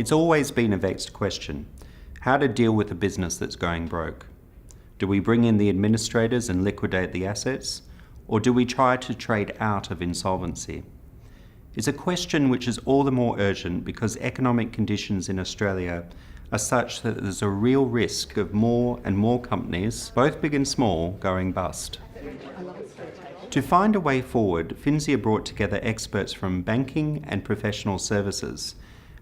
It's always been a vexed question, how to deal with a business that's going broke. Do we bring in the administrators and liquidate the assets, or do we try to trade out of insolvency? It's a question which is all the more urgent because economic conditions in Australia are such that there's a real risk of more and more companies, both big and small, going bust. To find a way forward, Finsia brought together experts from banking and professional services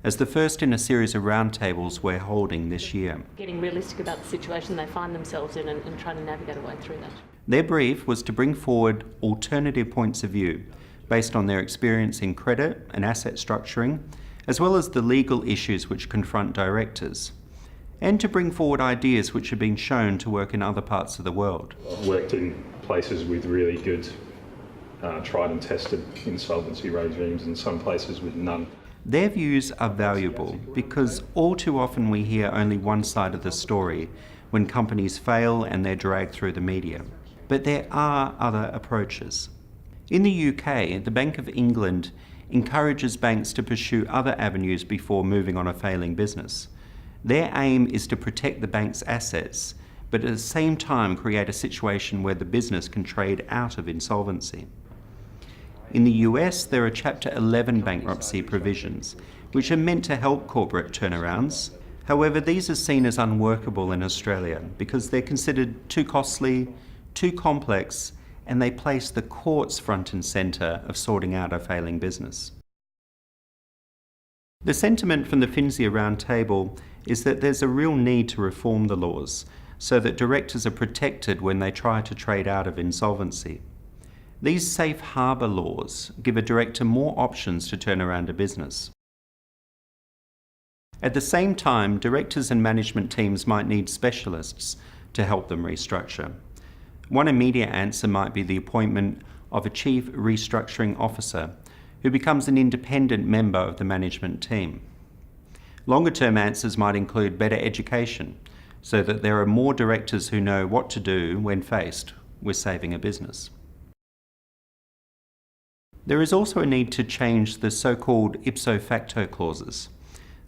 as the first in a series of roundtables we're holding this year. Getting realistic about the situation they find themselves in and trying to navigate a way through that. Their brief was to bring forward alternative points of view based on their experience in credit and asset structuring, as well as the legal issues which confront directors, and to bring forward ideas which have been shown to work in other parts of the world. I've worked in places with really good tried and tested insolvency regimes and some places with none. Their views are valuable because all too often we hear only one side of the story when companies fail and they're dragged through the media. But there are other approaches. In the UK, the Bank of England encourages banks to pursue other avenues before moving on a failing business. Their aim is to protect the bank's assets, but at the same time create a situation where the business can trade out of insolvency. In the US, there are Chapter 11 bankruptcy provisions, which are meant to help corporate turnarounds. However, these are seen as unworkable in Australia because they're considered too costly, too complex, and they place the courts front and centre of sorting out a failing business. The sentiment from the Finsia Roundtable is that there's a real need to reform the laws so that directors are protected when they try to trade out of insolvency. These safe harbour laws give a director more options to turn around a business. At the same time, directors and management teams might need specialists to help them restructure. One immediate answer might be the appointment of a chief restructuring officer who becomes an independent member of the management team. Longer-term answers might include better education so that there are more directors who know what to do when faced with saving a business. There is also a need to change the so-called IPSO FACTO clauses.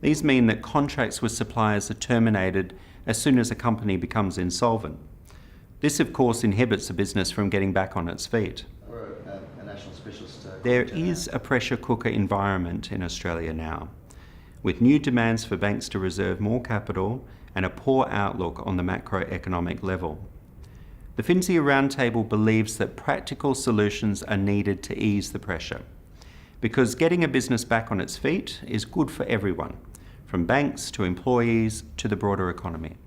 These mean that contracts with suppliers are terminated as soon as a company becomes insolvent. This, of course, inhibits a business from getting back on its feet. There is a pressure cooker environment in Australia now, with new demands for banks to reserve more capital and a poor outlook on the macroeconomic level. The Finsia Roundtable believes that practical solutions are needed to ease the pressure, because getting a business back on its feet is good for everyone, from banks to employees to the broader economy.